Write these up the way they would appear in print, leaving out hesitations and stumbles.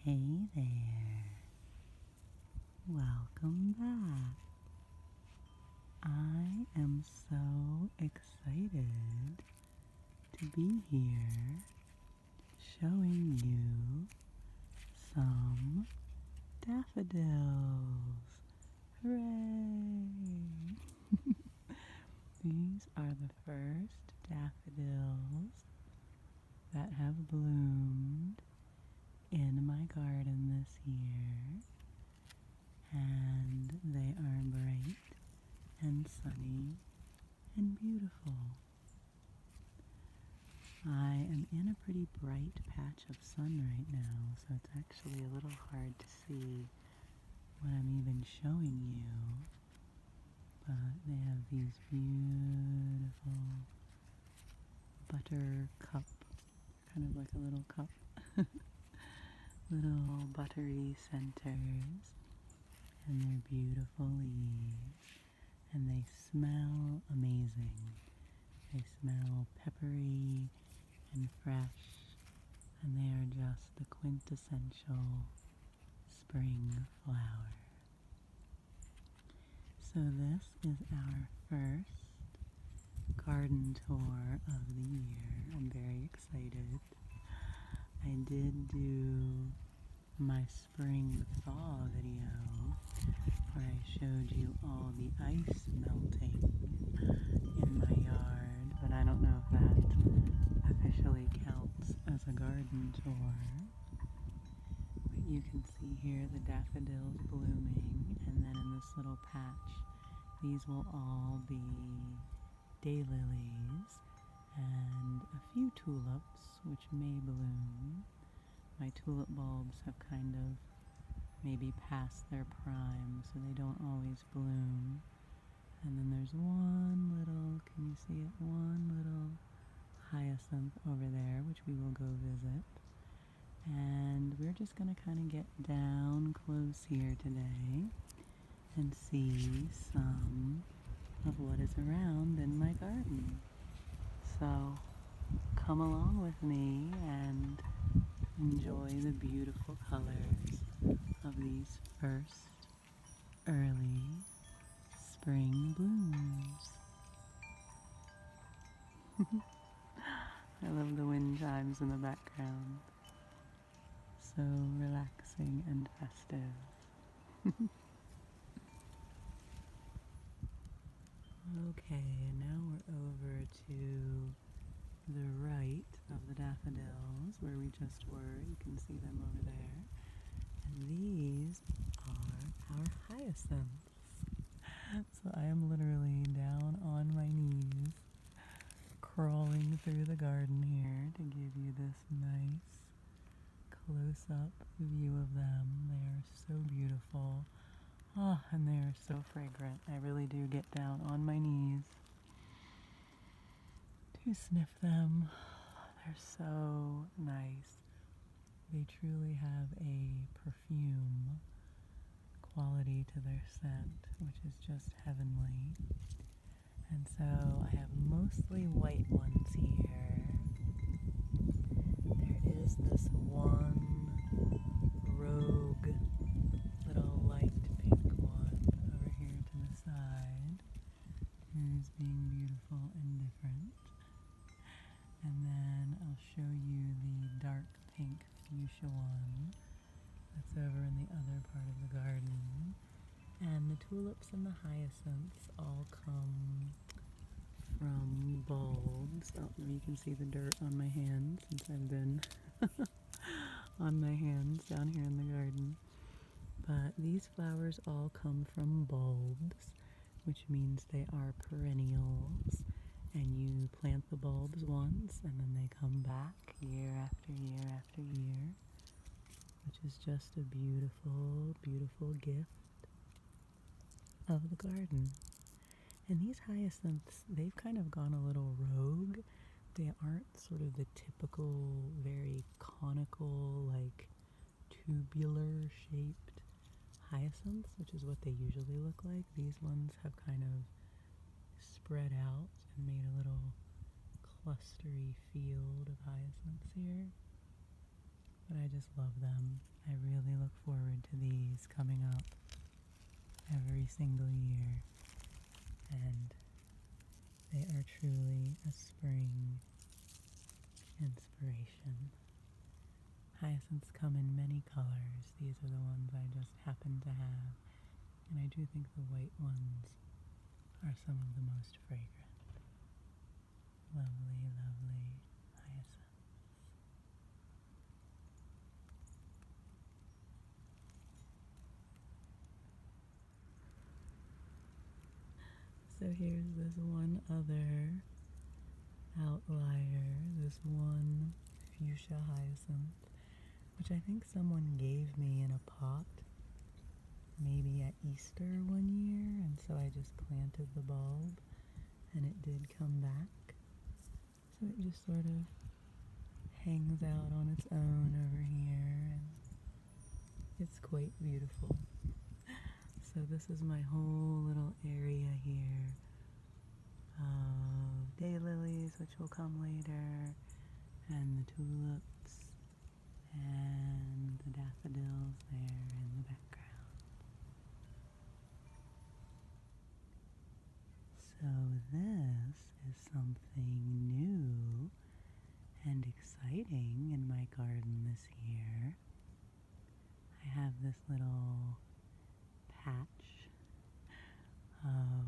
Hey there, welcome back. I am so excited to be here showing you some daffodils. Hooray! These are the first daffodils that have bloomed in my garden this year, and they are bright and sunny and beautiful. I am in a pretty bright patch of sun right now, so it's actually a little hard to see what I'm even showing you, but they have these beautiful buttercup, kind of like a little cup, little buttery centers, and they're beautiful leaves, and they smell amazing. They smell peppery and fresh, and they are just the quintessential spring flower. So this is our first garden tour of the year. I'm very excited. I did do my spring thaw video where I showed you all the ice melting in my yard, but I don't know if that officially counts as a garden tour. But you can see here the daffodils blooming, and then in this little patch, these will all be daylilies and a few tulips which may bloom. My tulip bulbs have kind of maybe past their prime, so they don't always bloom. And then there's one little, can you see it? One little hyacinth over there, which we will go visit. And we're just going to kind of get down close here today and see some of what is around in my garden. So come along with me and enjoy the beautiful colors of these first early spring blooms. I love the wind chimes in the background. So relaxing and festive. Okay, and now we're over to the right of the daffodils where we just were. You can see them over there. And these are our hyacinths. So I am literally down on my knees, crawling through the garden here to give you this nice close-up view of them. They are so beautiful. Ah, and they are so fragrant. I really do get down on my knees to sniff them. They're so nice. They truly have a perfume quality to their scent, which is just heavenly. And so I have mostly white ones here. There is this one rogue little light pink one over here to the side, who's being beautiful and different. And then I'll show you the dark pink fuchsia one that's over in the other part of the garden. And the tulips and the hyacinths all come from bulbs. Oh, you can see the dirt on my hands since I've been on my hands down here in the garden. But these flowers all come from bulbs, which means they are perennials. And you plant the bulbs once, and then they come back year after year after year, which is just a beautiful, beautiful gift of the garden. And these hyacinths, they've kind of gone a little rogue. They aren't sort of the typical, very conical, like tubular shaped hyacinths, which is what they usually look like. These ones have kind of spread out and made a little clustery field of hyacinths here. but I just love them. I really look forward to these coming up every single year, and they are truly a spring inspiration. Hyacinths come in many colors. These are the ones I just happen to have, and I do think the white ones are some of the most fragrant. Lovely, lovely hyacinths. So here's this one other outlier, this one fuchsia hyacinth, which I think someone gave me in a pot maybe at Easter one year, and so I just planted the bulb and it did come back. So it just sort of hangs out on its own over here, and it's quite beautiful. So this is my whole little area here of daylilies, which will come later, and the tulips, and the daffodils there in the background. So this is something new and exciting in my garden this year. I have this little patch of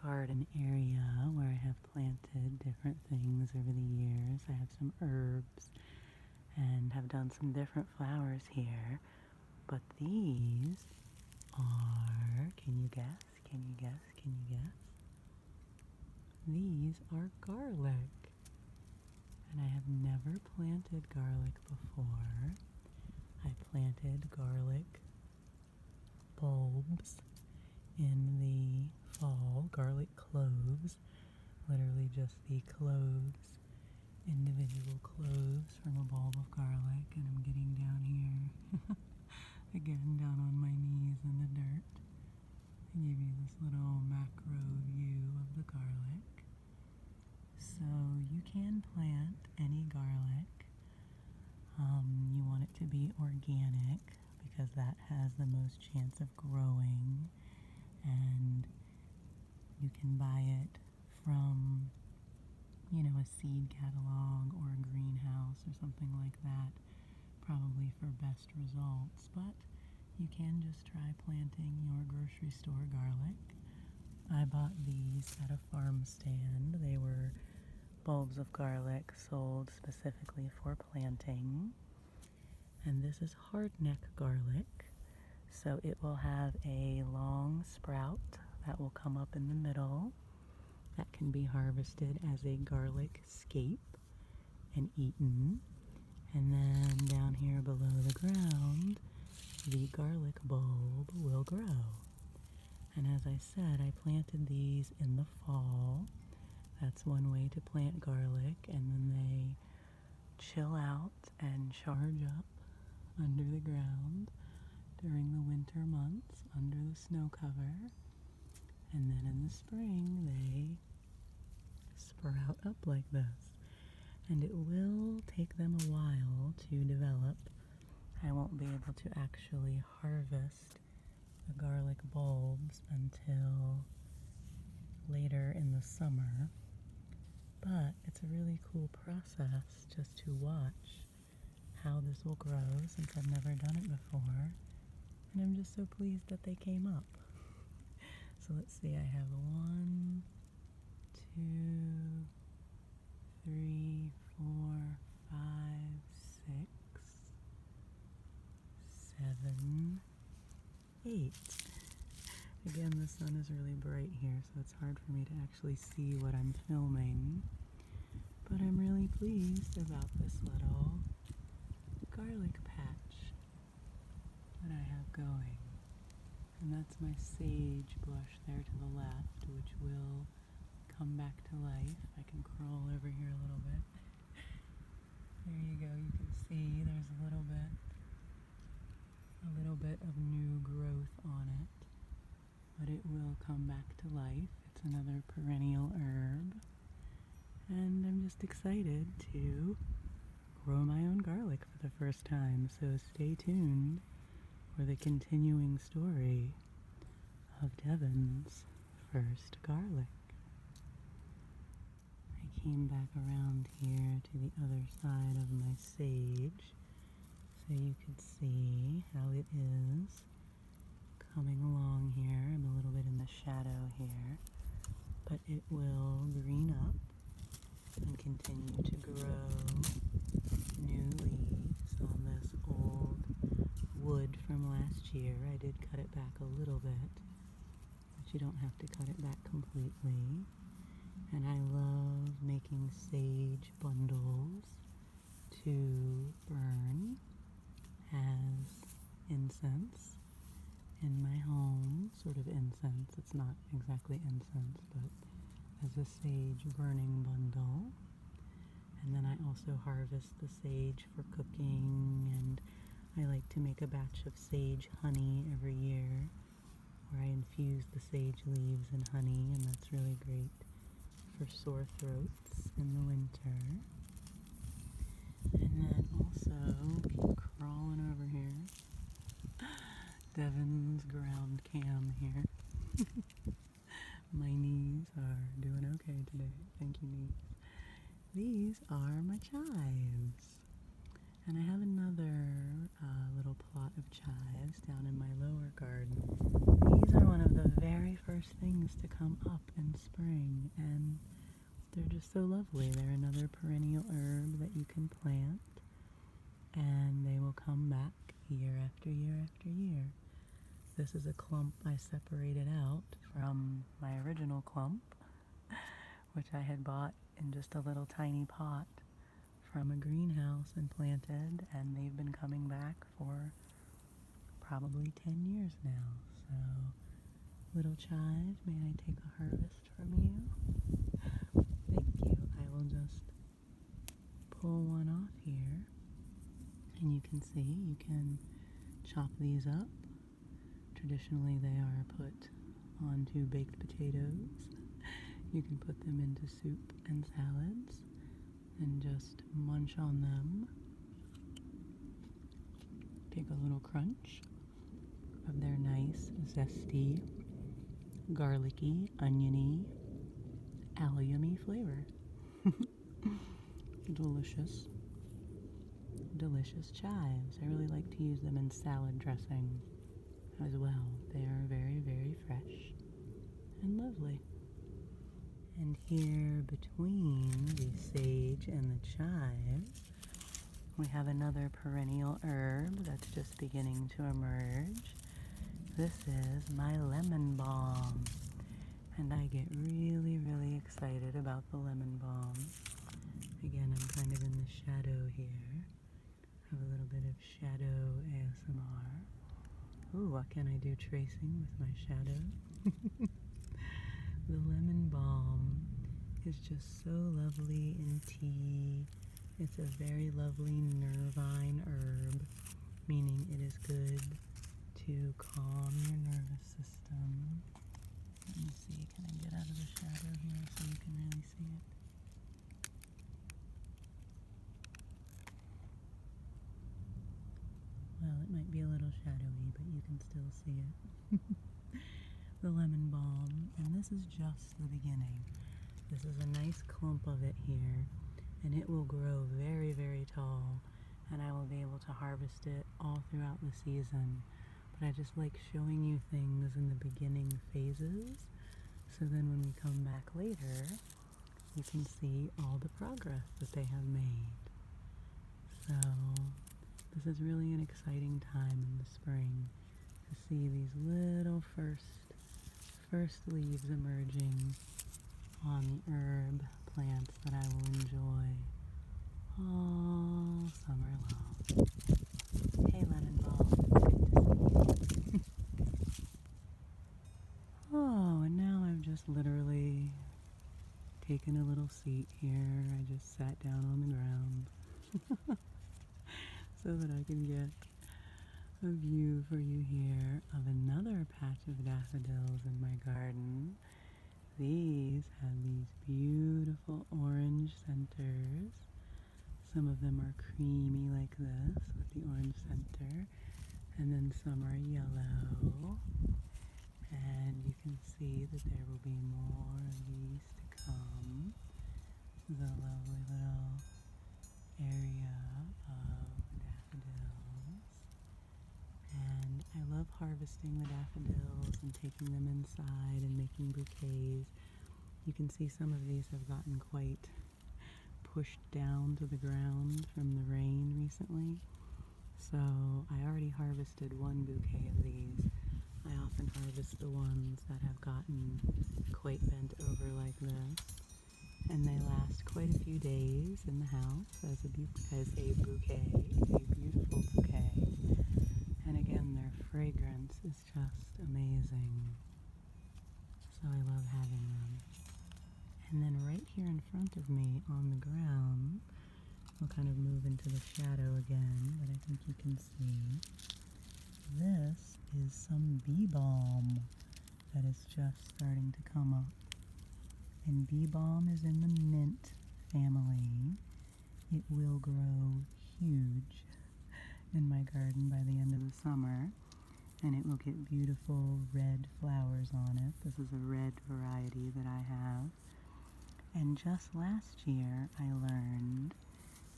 garden area where I have planted different things over the years. I have some herbs and have done some different flowers here, but these are, can you guess? Can you guess? Can you guess? These are garlic, and I have never planted garlic before. I planted garlic bulbs in the fall, garlic cloves, literally just the cloves, individual cloves from a bulb of garlic, and I'm getting down here, again down on my knees in the dirt, to give you this little macro view of the garlic. So you can plant any garlic. You want it to be organic because that has the most chance of growing, and you can buy it from, a seed catalog or a greenhouse or something like that, probably for best results, but you can just try planting your grocery store garlic. I bought these at a farm stand. They were bulbs of garlic sold specifically for planting, and this is hardneck garlic, so it will have a long sprout that will come up in the middle that can be harvested as a garlic scape and eaten, and then down here below the ground the garlic bulb will grow. And as I said, I planted these in the fall. That's one way to plant garlic, and then they chill out and charge up under the ground during the winter months under the snow cover, and then in the spring they sprout up like this, and it will take them a while to develop. I won't be able to actually harvest the garlic bulbs until later in the summer, but it's a really cool process just to watch how this will grow, since I've never done it before, and I'm just so pleased that they came up. So let's see, I have 1, 2, 3, 4, 5, 6, 7, 8. Again, the sun is really bright here, so it's hard for me to actually see what I'm filming, but I'm really pleased about this little garlic patch that I have going. And that's my sage bush there to the left, which will come back to life. I can crawl over here a little bit. There you go, you can see there's a little bit of new growth on it, but it will come back to life. It's another perennial herb, and I'm just excited to grow my own garlic for the first time, so stay tuned for the continuing story of Devan's first garlic. I came back around here to the other side of my sage so you could see how it is coming along here. I'm a little bit in the shadow here, but it will green up and continue to grow new leaves on this old wood from last year. I did cut it back a little bit, but you don't have to cut it back completely. And I love making sage bundles to burn as incense in my home, sort of incense. It's not exactly incense, but as a sage burning bundle. And then I also harvest the sage for cooking, and I like to make a batch of sage honey every year where I infuse the sage leaves in honey, and that's really great for sore throats in the winter. And then also, keep crawling over here. Devan's ground cam here. My knees are doing okay today. Thank you, knees. These are my chives. And I have another little plot of chives down in my lower garden. These are one of the very first things to come up in spring, and they're just so lovely. They're another perennial herb that you can plant, and they will come back year after year after year. This is a clump I separated out from my original clump, which I had bought in just a little tiny pot from a greenhouse and planted, and they've been coming back for probably 10 years now. So, little chives, may I take a harvest from you? Thank you. I will just pull one off here, and you can see, you can chop these up. Traditionally they are put onto baked potatoes. You can put them into soup and salads and just munch on them. Take a little crunch of their nice, zesty, garlicky, oniony, allium-y flavor. Delicious, delicious chives. I really like to use them in salad dressing as well. They are very, very fresh and lovely. And here between the sage and the chives, we have another perennial herb that's just beginning to emerge. This is my lemon balm, and I get really, really excited about the lemon balm. Again, I'm kind of in the shadow here. Have a little bit of shadow ASMR. Ooh, what can I do tracing with my shadow? The lemon balm is just so lovely in tea. It's a very lovely nervine herb, meaning it is good to calm your nervous system. Let me see, can I get out of the shadow here so you can really see it? Well, it might be a little shadowy, but you can still see it. The lemon balm, and this is just the beginning. This is a nice clump of it here, and it will grow very, very tall, and I will be able to harvest it all throughout the season. But I just like showing you things in the beginning phases, so then when we come back later, you can see all the progress that they have made. So, this is really an exciting time in the spring to see these little first leaves emerging on the herb plants that I will enjoy all summer long. Hey, lemon balm, it's good to see you. Oh, and now I've just literally taken a little seat here. I just sat down on the ground so that I can get a view for you here of another patch of daffodils in my garden. These have these beautiful orange centers, Some of them are creamy like this with the orange center, and then some are yellow. And you can see that there will be more of these to come. This is a lovely little area of daffodils. And I love harvesting the daffodils and taking them inside and making bouquets. You can see some of these have gotten quite pushed down to the ground from the rain recently. So I already harvested one bouquet of these. I often harvest the ones that have gotten quite bent over like this. And they last quite a few days in the house as a bouquet, a beautiful bouquet. And again, their fragrance is just amazing. So I love having them. And then right here in front of me on the ground, we'll kind of move into the shadow again, but I think you can see, this is some bee balm that is just starting to come up. And bee balm is in the mint family. It will grow huge in my garden by the end of the summer, and it will get beautiful red flowers on it. This is a red variety that I have. And just last year I learned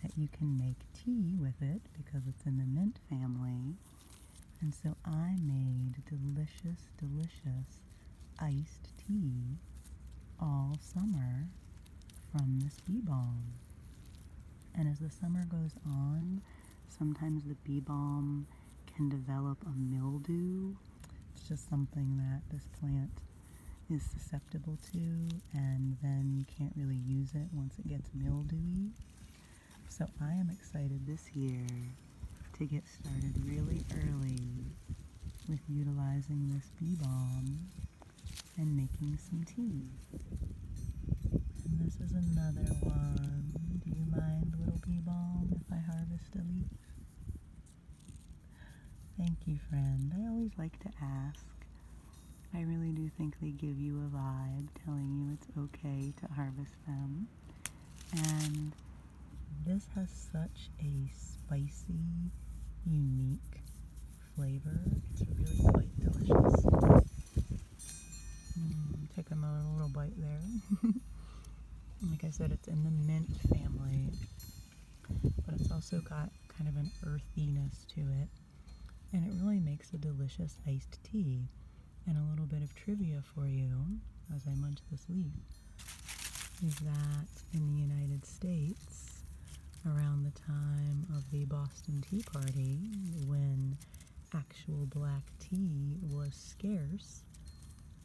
that you can make tea with it because it's in the mint family. And so I made delicious, delicious iced tea all summer from this bee balm. And as the summer goes on, sometimes the bee balm can develop a mildew. It's just something that this plant is susceptible to, and then you can't really use it once it gets mildewy. So I am excited this year to get started really early with utilizing this bee balm and making some tea. And this is another one. Do you mind, little bee balm, if I harvest a leaf? Thank you, friend. I always like to ask. I really do think they give you a vibe telling you it's okay to harvest them. And this has such a spicy, unique flavor. It's really quite delicious. Take another little bite there. Like I said, it's in the mint family, but it's also got kind of an earthiness to it. And it really makes a delicious iced tea. And a little bit of trivia for you as I munch this leaf is that in the United States, around the time of the Boston Tea Party, when actual black tea was scarce,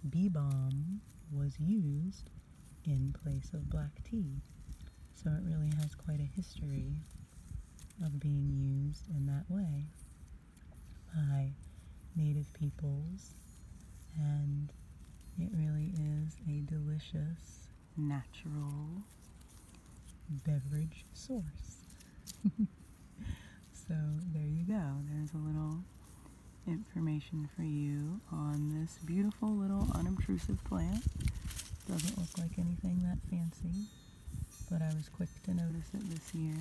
bee balm was used in place of black tea. So it really has quite a history of being used in that way by native peoples. And it really is a delicious, natural beverage source. So there you go. There's a little information for you on this beautiful little unobtrusive plant. Doesn't look like anything that fancy, but I was quick to notice it this year,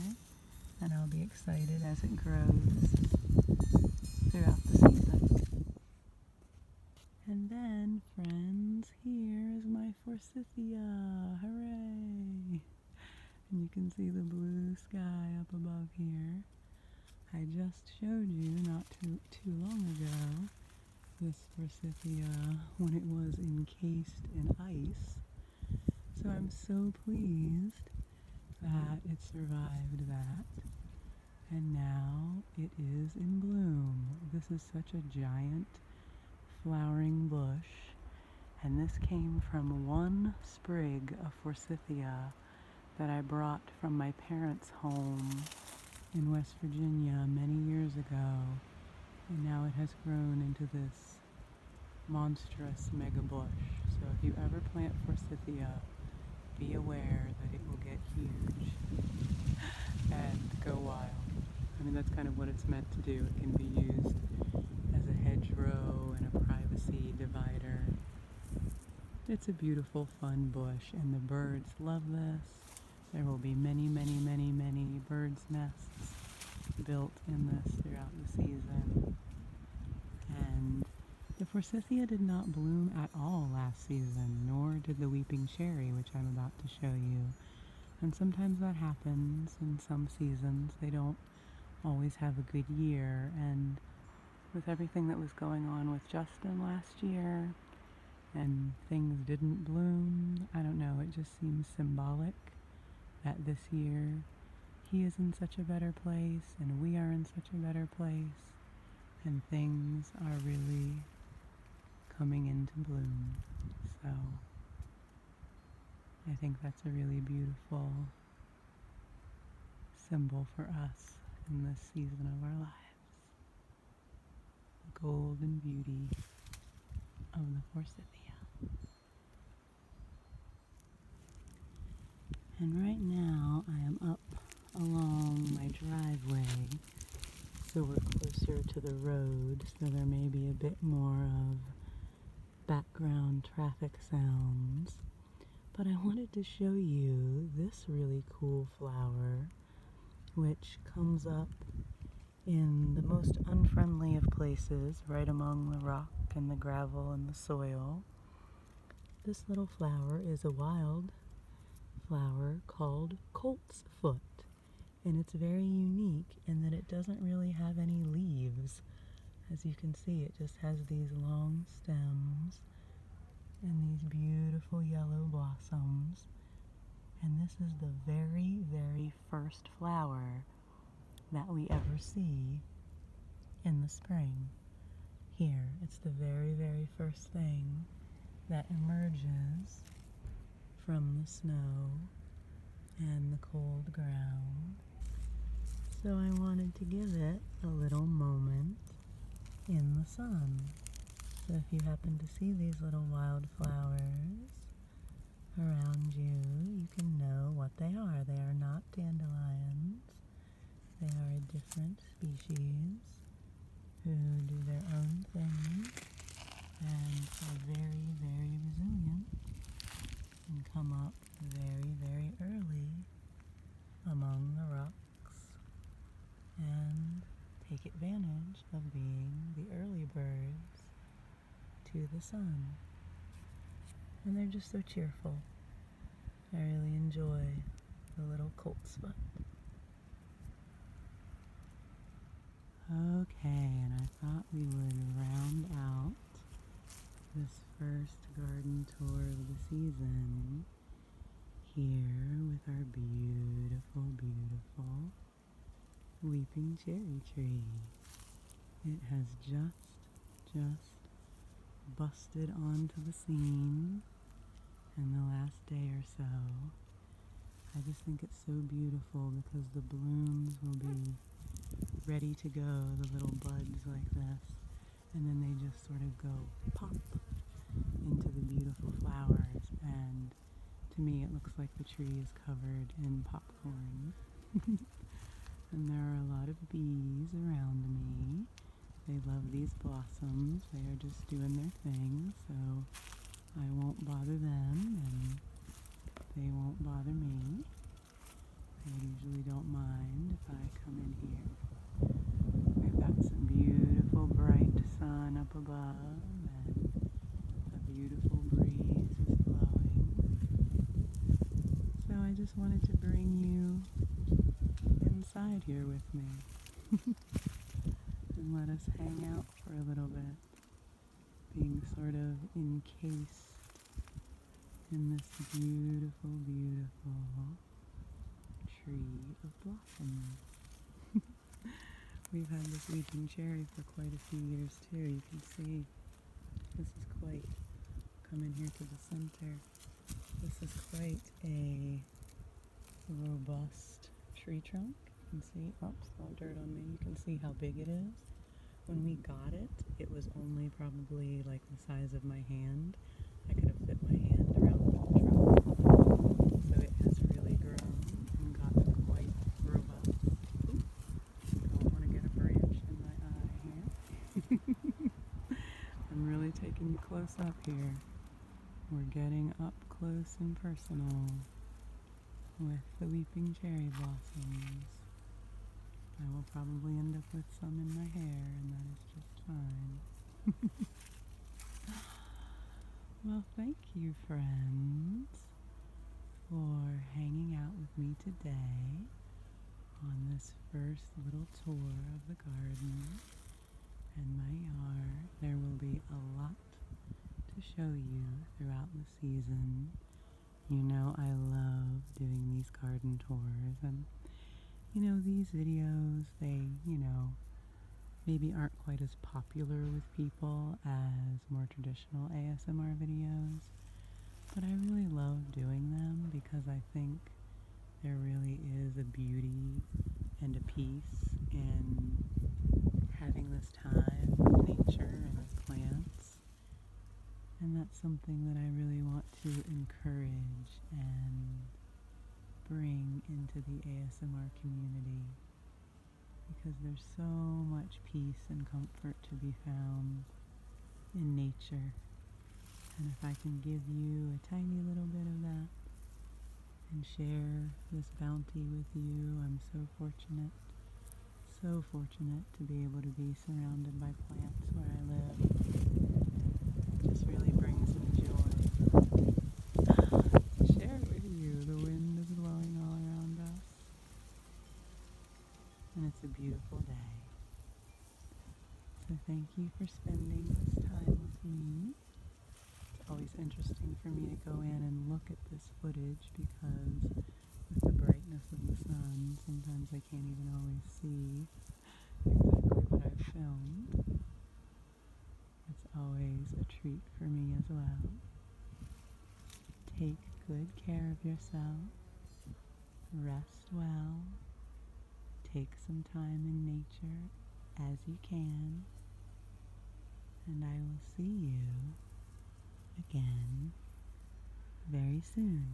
and I'll be excited as it grows throughout the season. And then, friends, here is my forsythia. Hooray! And you can see the blue sky up above here. I just showed you not too long ago this forsythia when it was encased in ice. So I'm so pleased that it survived that. And now it is in bloom. This is such a giant flowering bush, and this came from one sprig of forsythia that I brought from my parents' home in West Virginia many years ago, and now it has grown into this monstrous mega bush. So if you ever plant forsythia, be aware that it will get huge and go wild. I mean, that's kind of what it's meant to do. It can be used as a hedgerow and a privacy divider. It's a beautiful, fun bush, and the birds love this. There will be many, many, many, many birds' nests built in this throughout the season. And the forsythia did not bloom at all last season, nor did the weeping cherry, which I'm about to show you. And sometimes that happens in some seasons. They don't always have a good year. And with everything that was going on with Justin last year, and things didn't bloom, I don't know, it just seems symbolic that this year he is in such a better place and we are in such a better place, and things are really coming into bloom. So I think that's a really beautiful symbol for us in this season of our lives. The golden beauty of the forsythia. And right now I am up along my driveway, so we're closer to the road, so there may be a bit more of background traffic sounds. But I wanted to show you this really cool flower, which comes up in the most unfriendly of places, right among the rock and the gravel and the soil. This little flower is a wild flower called colt's foot, and it's very unique in that it doesn't really have any leaves. As you can see, it just has these long stems and these beautiful yellow blossoms. And this is the very, very first flower that we ever see in the spring. Here, it's the very, very first thing that emerges from the snow and the cold ground. So I wanted to give it a little moment in the sun. So if you happen to see these little wildflowers around you, you can know what they are. They are not dandelions. They are a different species who do their own thing and are very, very resilient and come up very, very early among the rocks and take advantage of being the early birds to the sun. And they're just so cheerful. I really enjoy the little colt's foot. Okay, and I thought we would round out this first garden tour of the season here with our beautiful, beautiful weeping cherry tree. It has just busted onto the scene in the last day or so. I just think it's so beautiful because the blooms will be ready to go, the little buds like this, and then they just sort of go pop into the beautiful flowers, and to me it looks like the tree is covered in popcorn. And there are a lot of bees around me. They love these blossoms. They are just doing their thing, so I won't bother them and they won't bother me. They usually don't mind if I come in here. We've got some beautiful bright sun up above and a beautiful breeze is blowing. So I just wanted to bring you inside here with me and let us hang out for a little bit, being sort of encased in this beautiful, beautiful tree of blossoms. We've had this weeping cherry for quite a few years too. You can see this is quite, come in here to the center, this is quite a robust tree trunk. You can see, oops, all dirt on me. You can see how big it is. When we got it, it was only probably like the size of my hand. I could have fit my hand around the trunk. So it has really grown and gotten quite robust. Ooh, don't want to get a branch in my eye here. I'm really taking you close up here. We're getting up close and personal. with the weeping cherry blossoms. I will probably end up with some in my hair, and that is just fine. Well, thank you, friends, for hanging out with me today on this first little tour of the garden and my yard. There will be a lot to show you throughout the season. You know I love doing these garden tours, and these videos, they, maybe aren't quite as popular with people as more traditional ASMR videos, but I really love doing them because I think there really is a beauty and a peace in having this time with nature and with plants, and that's something that I really want to encourage and bring into the ASMR community, because there's so much peace and comfort to be found in nature. And if I can give you a tiny little bit of that and share this bounty with you, I'm so fortunate to be able to be surrounded by plants where I live. It just really brings me joy to share it with you. The wind is blowing all around us, and it's a beautiful day. So thank you for spending this time with me. It's always interesting for me to go in and look at this footage because with the brightness of the sun, sometimes I can't even always see exactly what I've filmed. It's always a treat for me as well. Take good care of yourself. Rest well. Take some time in nature as you can. And I will see you again very soon.